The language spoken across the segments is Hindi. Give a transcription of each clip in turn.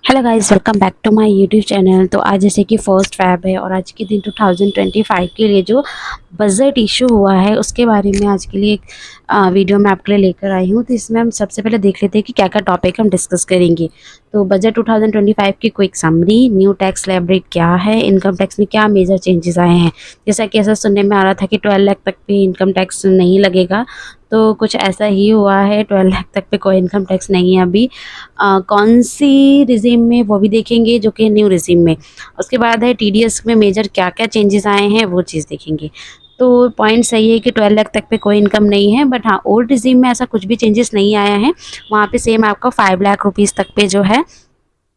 Hello guys, welcome back to my YouTube channel. तो आज जैसे कि फर्स्ट फैब है और आज के दिन 2025 के लिए जो बजट इशू हुआ है उसके बारे में आज के लिए एक वीडियो मैं आपके लिए लेकर आई हूँ। तो इसमें हम सबसे पहले देख लेते हैं कि क्या क्या टॉपिक हम डिस्कस करेंगे। तो बजट 2025 की quick summary, new tax slab rate क्या है, इनकम टैक्स में क्या मेजर चेंजेस आए हैं। जैसा कि ऐसा सुनने में आ रहा था कि 12 लाख तक पे इनकम टैक्स नहीं लगेगा, तो कुछ ऐसा ही हुआ है। 12 लाख तक पे कोई इनकम टैक्स नहीं है अभी। कौन सी रिजीम में वो भी देखेंगे, जो कि न्यू रिजीम में। उसके बाद है टीडीएस में मेजर क्या क्या चेंजेस आए हैं वो चीज़ देखेंगे। तो पॉइंट सही है कि 12 लाख तक पे कोई इनकम नहीं है, बट हाँ ओल्ड रिजीम में ऐसा कुछ भी चेंजेस नहीं आया है। वहाँ पे सेम आपका 5 लाख रुपीज़ तक पे जो है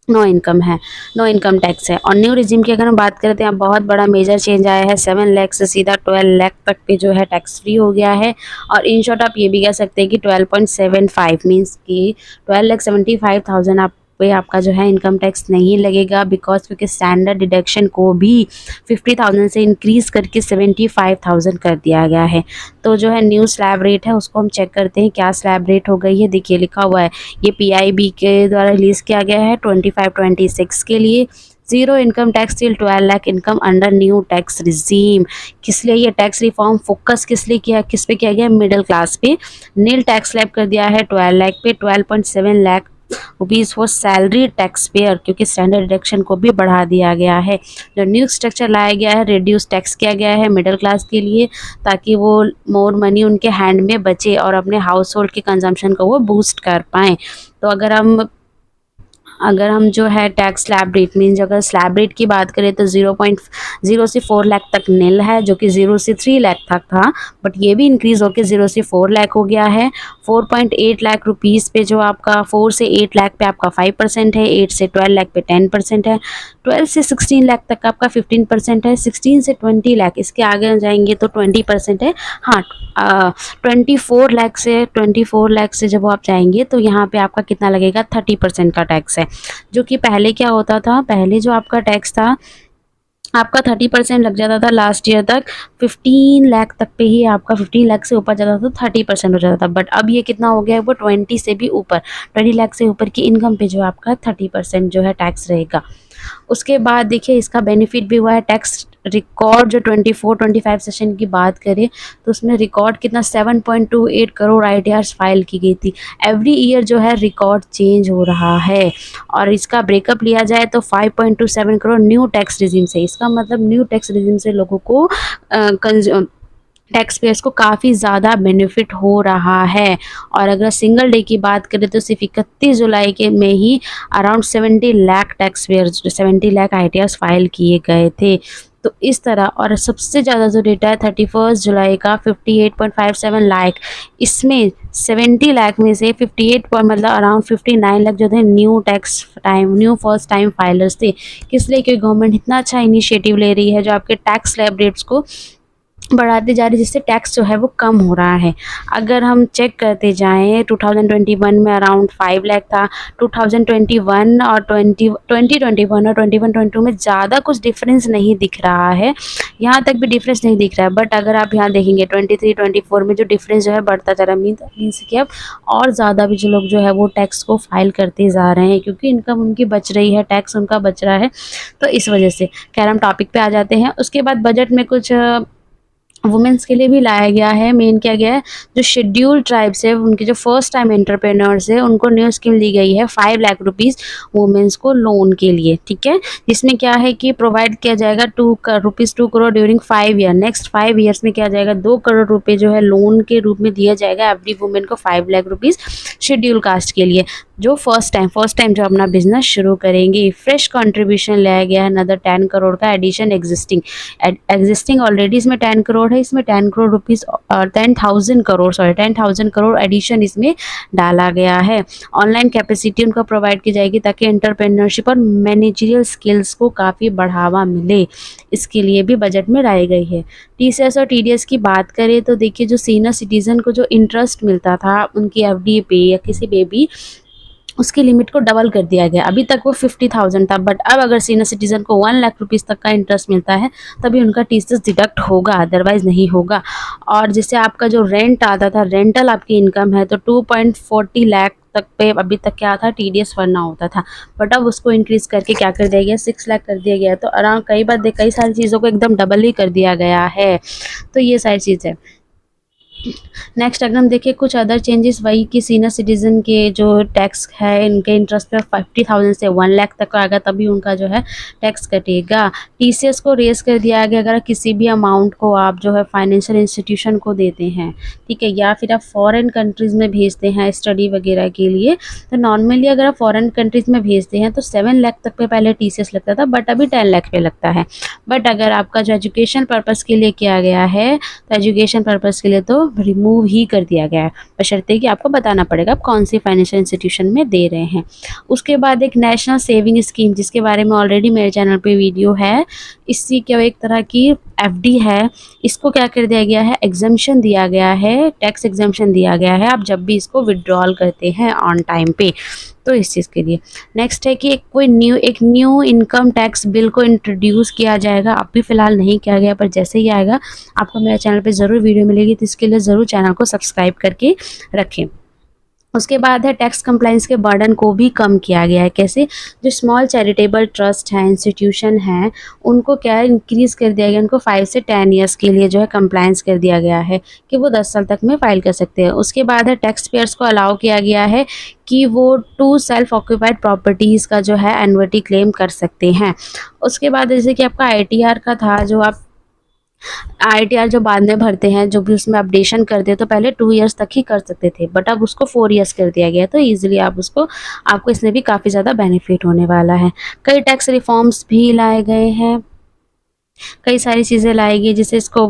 नो इनकम है, नो इनकम टैक्स है। और न्यू रिजीम की अगर हम बात करें तो यहाँ बहुत बड़ा मेजर चेंज आया है। 7 लाख से सीधा 12 लाख तक पे जो है टैक्स फ्री हो गया है। और इन शॉर्ट आप ये भी कह सकते हैं कि 12.75 मीन्स कि 12,75,000 आप पे आपका जो है इनकम टैक्स नहीं लगेगा, बिकॉज क्योंकि स्टैंडर्ड डिडक्शन को भी 50,000 से इंक्रीज करके 75,000 कर दिया गया है। तो जो है न्यू स्लैब रेट है उसको हम चेक करते हैं क्या स्लैब रेट हो गई है। देखिए लिखा हुआ है, ये पीआईबी के द्वारा रिलीज़ किया गया है 25-26 के लिए। Zero income tax till 12 lakh income under new tax regime. किस लिए ये टैक्स रिफॉर्म फोकस किस लिए किया, किस पे किया गया? मिडिल क्लास पे। नील टैक्स स्लैब कर दिया है 12 लाख पे। 12.7 lakh rupees for salary tax payer, क्योंकि स्टैंडर्ड डिडक्शन को भी बढ़ा दिया गया है। जो न्यू स्ट्रक्चर लाया गया है, रिड्यूस टैक्स किया गया है मिडिल क्लास के लिए, ताकि वो मोर मनी उनके हैंड में बचे और अपने हाउस होल्ड के कंजम्पशन को वो बूस्ट कर पाएँ। तो अगर हम जो है टैक्स स्लैब रेट मीन्स अगर स्लैब रेट की बात करें तो 0.0 से 4 लाख तक नील है, जो कि 0 से 3 लाख तक था, बट ये भी इंक्रीज़ होकर 0 से 4 लाख हो गया है। 4.8 लाख रुपीज़ पे जो आपका 4 से 8 लाख पे आपका 5% है, 8 से 12 लाख पे 10% है, 12 से 16 लाख तक आपका 15% है, 16 से 20 लाख इसके आगे जाएंगे तो 20% है। हाँ 24 लाख से जब आप जाएंगे तो यहाँ पे आपका कितना लगेगा? 30% का टैक्स है। जो कि पहले क्या होता था, पहले जो आपका टैक्स था आपका 30% लग जाता था लास्ट ईयर तक। 15 लाख तक पे ही आपका 15 लाख से ऊपर जाता था तो 30% हो जाता था, बट अब ये कितना हो गया है? वो 20 से भी ऊपर, 20 लाख से ऊपर की इनकम पे जो आपका 30% जो है टैक्स रहेगा। उसके बाद देखिए इसका बेनिफिट भी हुआ है। टैक्स रिकॉर्ड जो 24-25 सेशन की बात करें तो उसमें रिकॉर्ड कितना 7.28 करोड़ आईटीआर्स फाइल की गई थी। एवरी ईयर जो है रिकॉर्ड चेंज हो रहा है। और इसका ब्रेकअप लिया जाए तो 5.27 करोड़ न्यू टैक्स रिजीम से। इसका मतलब न्यू टैक्स रिजीम से लोगों को टैक्स पेयर्स को काफ़ी ज़्यादा बेनिफिट हो रहा है। और अगर सिंगल डे की बात करें तो सिर्फ 31 जुलाई के में ही around 70 lakh tax payers, 70 lakh ITRs file किए गए थे। तो इस तरह, और सबसे ज़्यादा जो डेटा है 31 जुलाई का 58.57 लाख, इसमें 70 लाख में से 58 मतलब अराउंड 59 लाख जो थे न्यू फर्स्ट टाइम फाइलर्स थे। किस लिए? क्योंकि गवर्नमेंट इतना अच्छा इनिशिएटिव ले रही है जो आपके टैक्स स्लैब रेट्स को बढ़ाते जा रही है, जिससे टैक्स जो है वो कम हो रहा है। अगर हम चेक करते जाएं 2021 में अराउंड 5 लाख था। 2021 और 2021 और 21-22 में ज़्यादा कुछ डिफरेंस नहीं दिख रहा है, यहाँ तक भी डिफरेंस नहीं दिख रहा है। बट अगर आप यहाँ देखेंगे 23-24 में जो डिफरेंस जो है बढ़ता जा रहा है, मीन्स कि अब और ज़्यादा भी जो लोग जो है वो टैक्स को फाइल करते जा रहे हैं, क्योंकि इनकम उनकी बच रही है, टैक्स उनका बच रहा है। तो इस वजह से खैर हम टॉपिक पे आ जाते हैं। उसके बाद बजट में कुछ वुमेंस के लिए भी लाया गया है। मेन क्या गया है, जो शेड्यूल्ड ट्राइब्स है उनके जो फर्स्ट टाइम एंटरप्रेन्योर्स है उनको न्यू स्कीम दी गई है 5 लाख रुपीज़ वुमेंस को लोन के लिए। ठीक है, जिसमें क्या है कि प्रोवाइड किया जाएगा 2 crore during 5 year. Next 5 years में क्या जाएगा, 2 करोड़ रुपये जो है लोन के रूप में दिया जाएगा एवरी वुमेन को 5 लाख रुपीज़ शेड्यूल कास्ट के लिए, जो फर्स्ट टाइम जो अपना बिजनेस शुरू करेंगे। फ्रेश कंट्रीब्यूशन लाया गया है अनदर 10 करोड़ का एडिशन एग्जिस्टिंग ऑलरेडी इसमें 10 करोड़ है, इसमें 10 करोड़ रुपीज़ और 10,000 करोड़ एडिशन इसमें डाला गया है। ऑनलाइन कैपेसिटी उनको प्रोवाइड की जाएगी ताकि एंटरप्रेन्योरशिप और मैनेजरियल स्किल्स को काफ़ी बढ़ावा मिले, इसके लिए भी बजट में लाई गई है। टीसीएस और टीडीएस की बात करें तो देखिए जो सीनियर सिटीज़न को जो इंटरेस्ट मिलता था उनकी एफडी पे या किसी पे भी, उसकी लिमिट को डबल कर दिया गया। अभी तक वो 50,000 था, बट अब अगर सीनियर सिटीजन को 1 लाख रुपीज़ तक का इंटरेस्ट मिलता है तभी उनका टीसीएस डिडक्ट होगा, अदरवाइज नहीं होगा। और जैसे आपका जो रेंट आता था, रेंटल आपकी इनकम है तो 2.40 लाख तक पे अभी तक क्या था, TDS भरना होता था, बट अब उसको इंक्रीज़ करके क्या कर दिया गया, 6 लाख कर दिया गया है। तो अराउंड कई सारी चीज़ों को एकदम डबल ही कर दिया गया है। तो ये सारी चीज़ है। नेक्स्ट अगर हम देखें कुछ अदर चेंजेस, वही कि सीनियर सिटीजन के जो टैक्स है इनके इंटरेस्ट पे 50,000 से 1 लाख तक का आएगा, तभी उनका जो है टैक्स कटेगा। TCS को रेस कर दिया गया अगर किसी भी अमाउंट को आप जो है फाइनेंशियल इंस्टीट्यूशन को देते हैं, ठीक है, या फिर आप फॉरेन कंट्रीज़ में भेजते हैं स्टडी वगैरह के लिए। तो नॉर्मली अगर आप फॉरेन कंट्रीज़ में भेजते हैं तो 7 लाख तक पे पहले TCS लगता था, बट अभी 10 लाख पे लगता है। बट अगर आपका जो एजुकेशन पर्पज़ के लिए किया गया है, तो एजुकेशन पर्पज़ के लिए तो रिमूव ही कर दिया गया है, बशर्ते कि आपको बताना पड़ेगा आप कौन सी फाइनेंशियल इंस्टीट्यूशन में दे रहे हैं। उसके बाद एक नेशनल सेविंग स्कीम, जिसके बारे में ऑलरेडी मेरे चैनल पे वीडियो है। इसकी क्या एक तरह की FD है, इसको क्या कर दिया गया है, एग्जम्पशन दिया गया है, टैक्स एग्जम्पशन दिया गया है आप जब भी इसको विड्रॉल करते हैं ऑन टाइम पे, तो इस चीज़ के लिए। नेक्स्ट है कि एक न्यू इनकम टैक्स बिल को इंट्रोड्यूस किया जाएगा। अभी फ़िलहाल नहीं किया गया, पर जैसे ही आएगा आपको मेरे चैनल पे ज़रूर वीडियो मिलेगी, तो इसके लिए ज़रूर चैनल को सब्सक्राइब करके रखें। उसके बाद है टैक्स कंप्लाइंस के बर्डन को भी कम किया गया है। कैसे, जो स्मॉल चैरिटेबल ट्रस्ट हैं, इंस्टीट्यूशन हैं, उनको क्या है इंक्रीज़ कर दिया गया, उनको 5 से 10 ईयर्स के लिए जो है कंप्लाइंस कर दिया गया है कि वो 10 साल तक में फ़ाइल कर सकते हैं। उसके बाद है टैक्स पेयर्स को अलाउ किया गया है कि वो 2 सेल्फ ऑक्यूपाइड प्रॉपर्टीज़ का जो है एन्युटी क्लेम कर सकते हैं। उसके बाद जैसे कि आपका ITR का था, जो आप ITR जो बाद में भरते हैं, जो भी उसमें अपडेशन करते हैं, तो पहले 2 ईयर्स तक ही कर सकते थे, बट अब उसको 4 ईयर्स कर दिया गया है, तो ईज़िली आपको इसमें भी काफ़ी ज़्यादा बेनिफिट होने वाला है। कई टैक्स रिफॉर्म्स भी लाए गए हैं, कई सारी चीज़ें लाई गई, जैसे इसको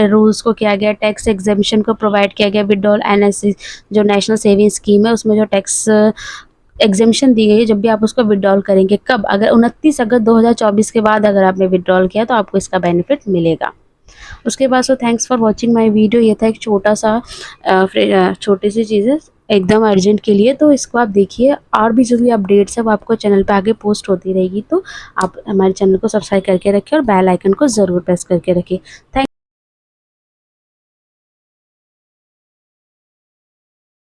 रूल्स को किया गया, टैक्स एग्जेम्पशन को प्रोवाइड किया गया। विड्रॉल NSC जो नेशनल सेविंग स्कीम है, उसमें जो टैक्स एग्जेम्पशन दी गई है, जब भी आप उसको विड्रॉल करेंगे, कब, अगर 29 अगस्त 2024 के बाद अगर आपने विड्रॉल किया तो आपको इसका बेनिफिट मिलेगा। उसके बाद thanks for watching my video. ये था एक छोटा सा छोटी सी चीज़ें एकदम अर्जेंट के लिए, तो इसको आप देखिए, और भी जो भी अपडेट्स है वो आपको चैनल पे आगे पोस्ट होती रहेगी, तो आप हमारे चैनल को सब्सक्राइब करके रखें और बेल आइकन को ज़रूर प्रेस करके रखें। थैंक